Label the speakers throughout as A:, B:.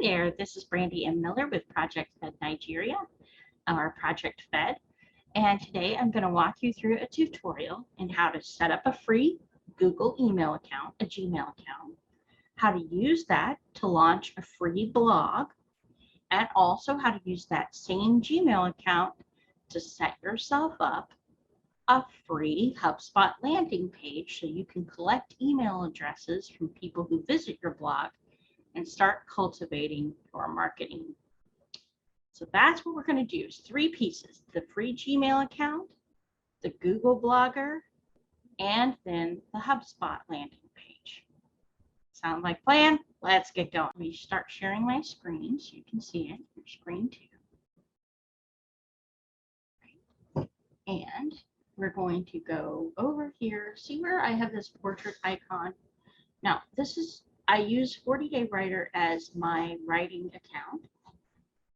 A: there, this is Brandy M. Miller with Project Fed Nigeria, or Project Fed. And today I'm going to walk you through a tutorial in how to set up a free Google email account, a Gmail account, how to use that to launch a free blog, and also how to use that same Gmail account to set yourself up a free Hubspot landing page so you can collect email addresses from people who visit your blog and start cultivating your marketing. So that's what we're going to do, is 3 pieces: the free Gmail account, the Google Blogger, and then the Hubspot landing page. Sound like plan? Let's get going. Let me start sharing my screen so you can see it, your screen too. And we're going to go over here, see where I have this portrait icon. Now, I use 40-Day Writer as my writing account,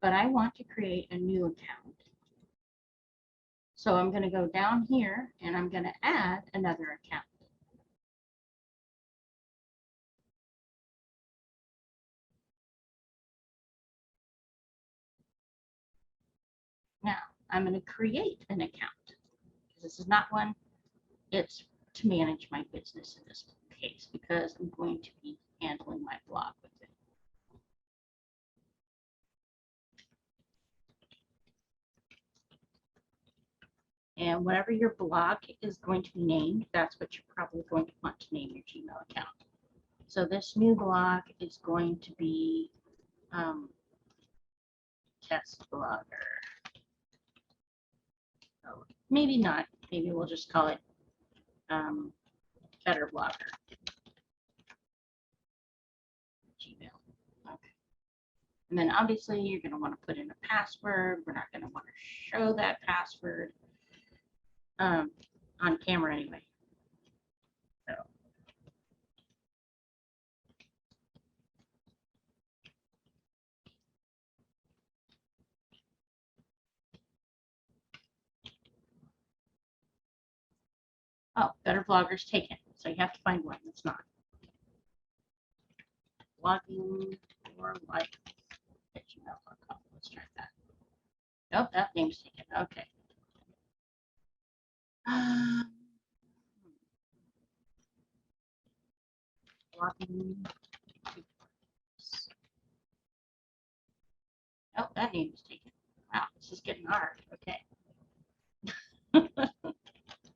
A: but I want to create a new account. So I'm going to go down here and I'm going to add another account. Now, I'm going to create an account. This is not one, it's to manage my business in this case, because I'm going to be handling my blog with it. And whatever your blog is going to be named, that's what you're probably going to want to name your Gmail account. So this new blog is going to be Test Blogger. So maybe not. Maybe we'll just call it Better Blogger. Gmail. Okay. And then obviously you're going to want to put in a password. We're not going to want to show that password on camera anyway. So. Oh, Better Blogger's taken. So you have to find one that's not. Blogging for life at gmail.com. Let's try that. Nope, that name's taken. Okay. Blogging. Oh, that name is taken. Wow, this is getting hard. Okay.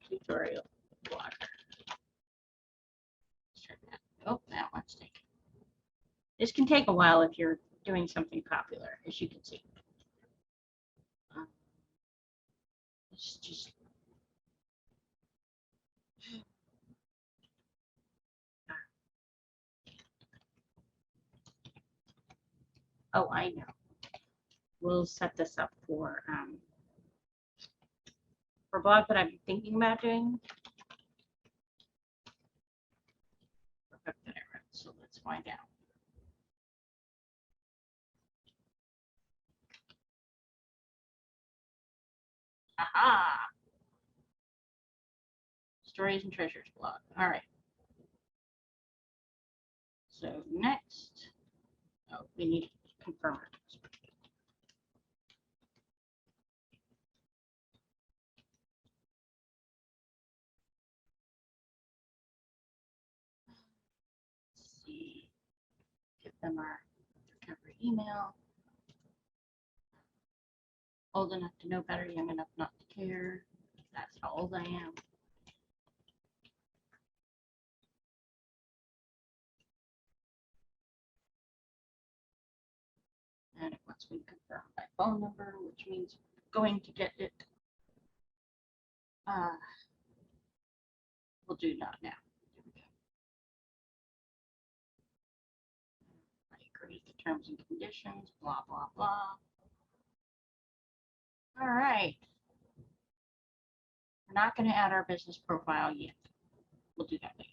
A: Tutorial blogger. Let's try that. Oh, that one's taken. This can take a while if you're doing something popular, as you can see. It's just oh, I know. We'll set this up for a blog that I'm thinking about doing. So let's find out. Aha! Stories and Treasures blog. All right. So next, oh, we need to confirm it. Let's see. Give them our recovery email. Old enough to know better, young enough not to care. That's how old I am. And it wants me to confirm my phone number, which means going to get it. We'll do not now. Here we go. I agree to terms and conditions, blah, blah, blah. All right. We're not going to add our business profile yet. We'll do that later.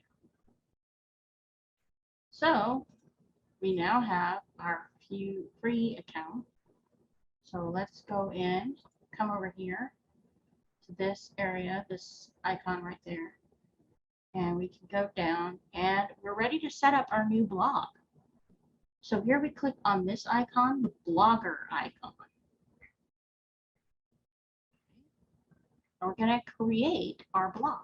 A: So we now have our free account. So let's go in, come over here to this area, this icon right there, and we can go down and we're ready to set up our new blog. So here we click on this icon, the blogger icon. And we're going to create our blog.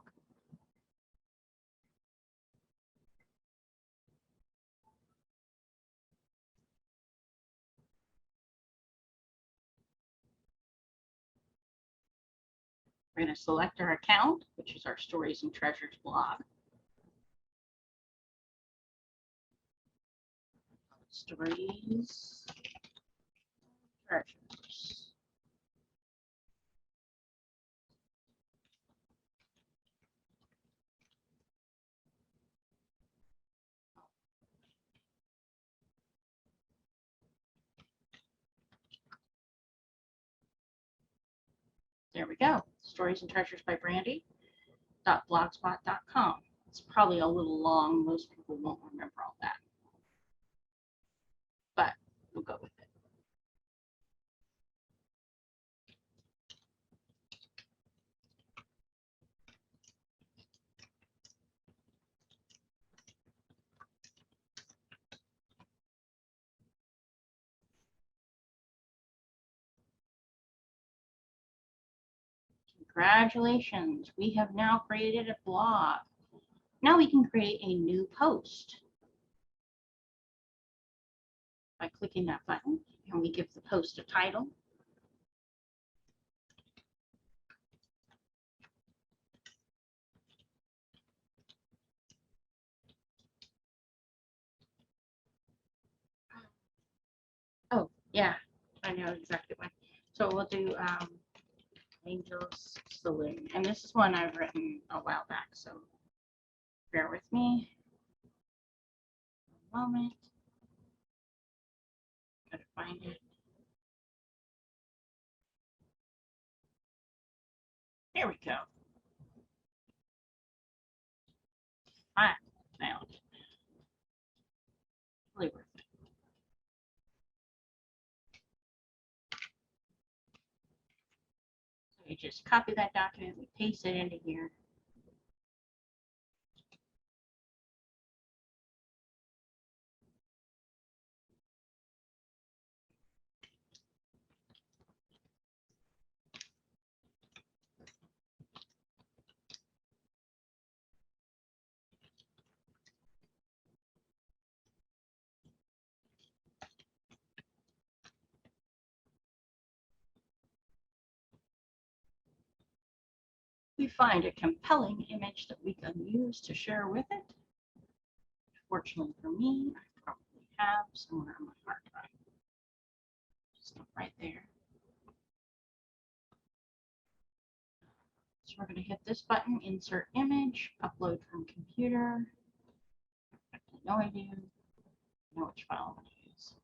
A: We're going to select our account, which is our Stories and Treasures blog. Stories, Treasures. There we go. Stories and Treasures by Brandy.blogspot.com. It's probably a little long. Most people won't remember all that, but we'll go with it. Congratulations, we have now created a blog. Now we can create a new post by clicking that button, and we give the post a title. Oh, yeah, I know exactly what. So we'll do Angels Saloon. And this is one I've written a while back, so bear with me a moment. Gotta find it. There we go. I found it. Really worth it. So we just copy that document, we paste it into here. We find a compelling image that we can use to share with it. Fortunately for me, I probably have somewhere on my hard drive. Just right there. So we're going to hit this button, insert image, upload from computer. I have no idea. I know which file I'm going to use.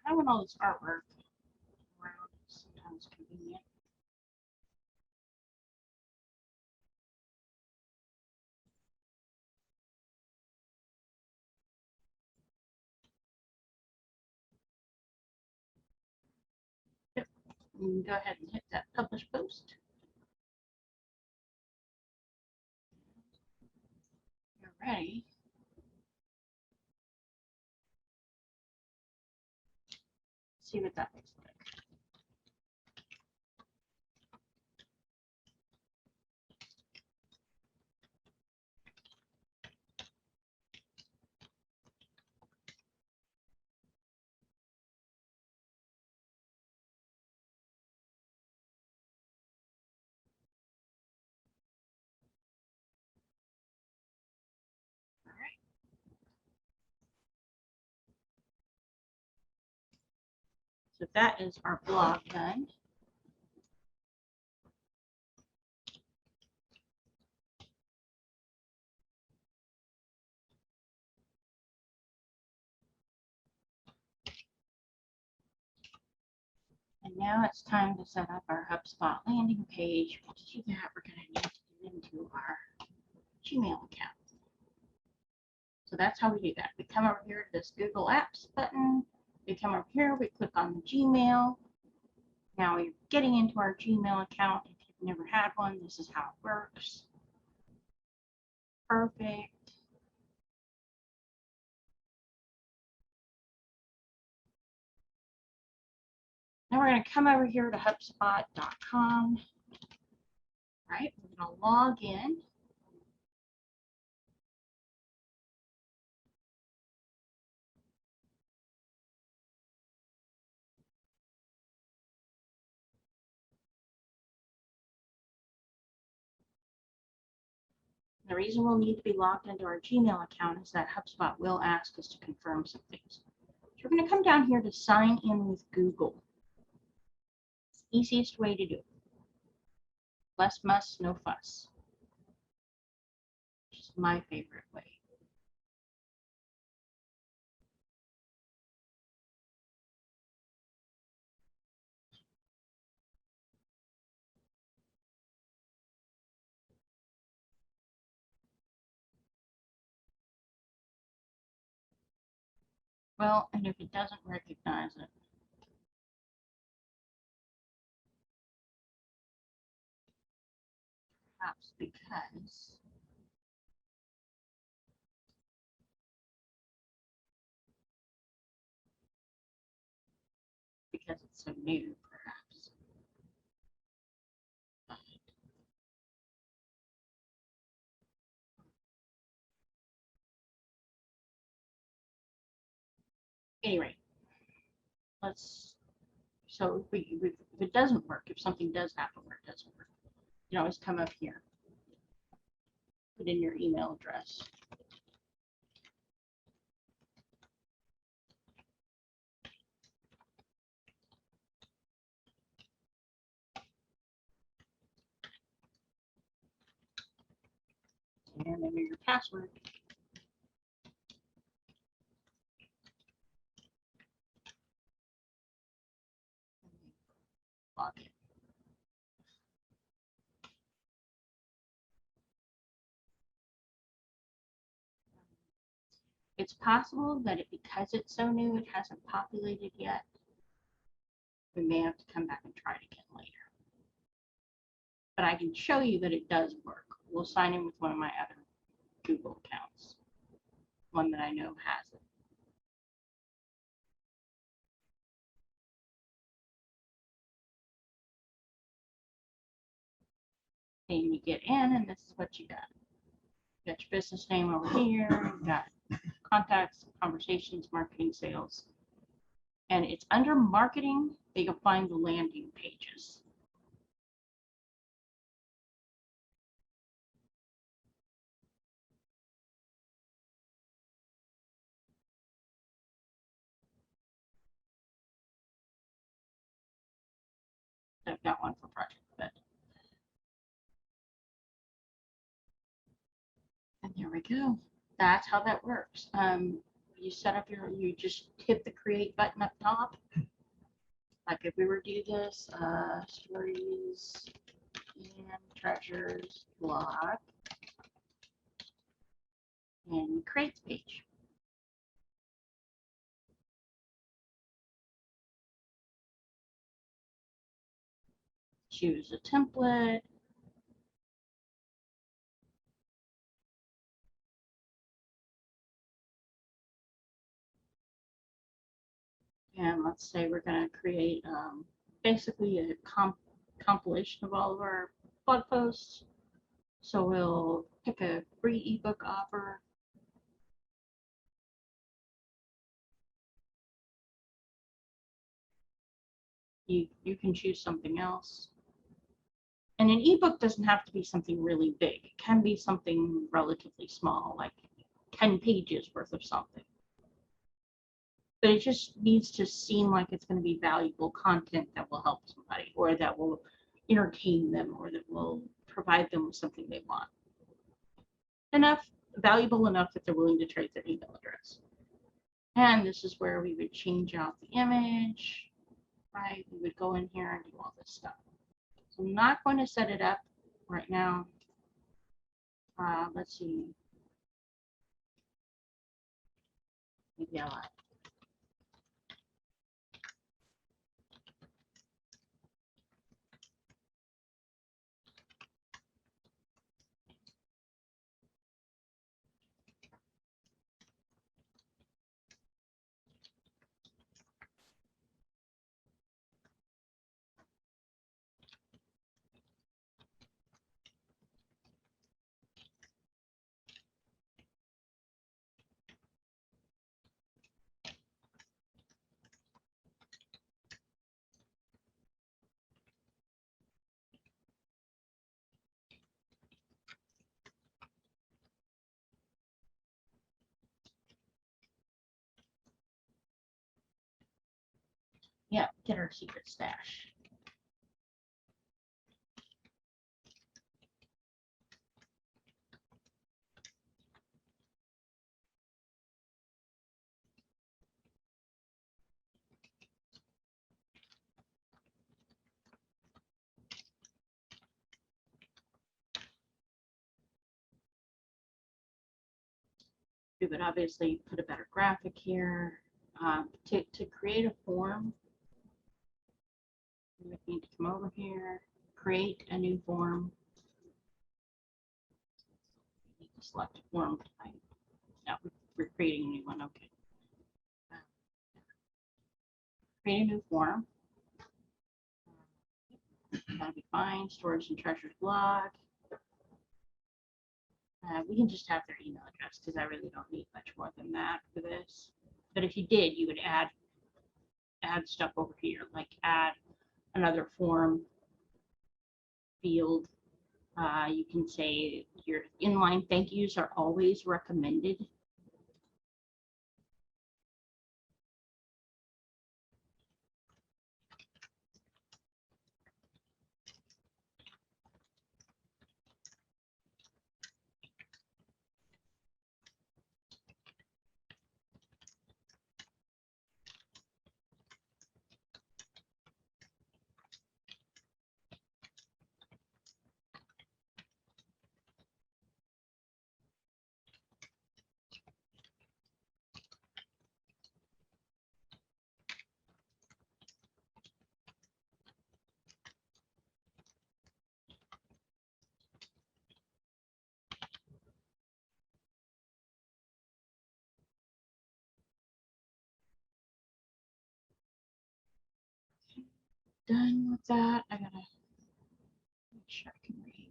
A: I want all this artwork around. Sometimes convenient. Yep. Go ahead and hit that publish post. You're ready. See what that looks like. So that is our blog done. And now it's time to set up our HubSpot landing page. To do that, we're going to need to get into our Gmail account. So that's how we do that. We come over here to this Google Apps button. We come over here, we click on the Gmail. Now we're getting into our Gmail account. If you've never had one, this is how it works. Perfect. Now we're going to come over here to HubSpot.com. Right, we're going to log in. The reason we'll need to be logged into our Gmail account is that HubSpot will ask us to confirm some things. So we're going to come down here to sign in with Google. It's the easiest way to do it. Less muss, no fuss. Which is my favorite way. Well, and if it doesn't recognize it, perhaps because it's so new, perhaps. Anyway, so if it doesn't work, if something does happen where it doesn't work, you can always come up here, put in your email address. And enter your password. Log in. It's possible that because it's so new, it hasn't populated yet. We may have to come back and try it again later. But I can show you that it does work. We'll sign in with one of my other Google accounts, one that I know has it. And you get in, and this is what you got. You got your business name over here. You got contacts, conversations, marketing, sales. And it's under marketing that you'll find the landing pages. I've got one for Project Fed. And there we go. That's how that works. You set up you just hit the create button up top. Like if we were to do this, stories and treasures blog, and create the page. Choose a template. And let's say we're going to create basically a compilation of all of our blog posts. So we'll pick a free ebook offer. You can choose something else. And an ebook doesn't have to be something really big. It can be something relatively small, like 10 pages worth of something. but it just needs to seem like it's going to be valuable content that will help somebody, or that will entertain them, or that will provide them with something they want. Valuable enough that they're willing to trade their email address. And this is where we would change out the image, right? We would go in here and do all this stuff. So I'm not going to set it up right now. Let's see. Maybe I'll add. Yeah, get our secret stash. We would obviously put a better graphic here. To create a form, we would need to come over here, create a new form. We need to select a form type. No, we're creating a new one. Okay. Create a new form. That'll be fine. Storage and treasures blog. We can just have their email address because I really don't need much more than that for this. But if you did, you would add stuff over here, like add another form field. You can say your inline thank yous are always recommended. Done with that. I gotta make sure I can read.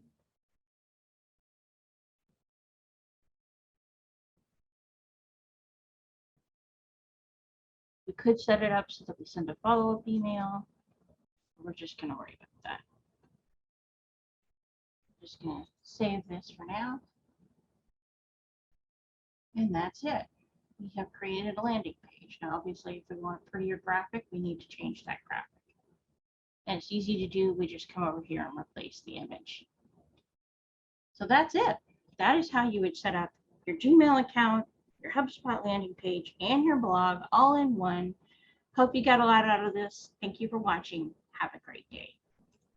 A: We could set it up so that we send a follow-up email. We're just gonna worry about that. I'm just gonna save this for now. And that's it. We have created a landing page. Now, obviously, if we want a prettier graphic, we need to change that graphic. And it's easy to do. We just come over here and replace the image. So that's it. That is how you would set up your Gmail account, your HubSpot landing page, and your blog all in one. Hope you got a lot out of this. Thank you for watching. Have a great day.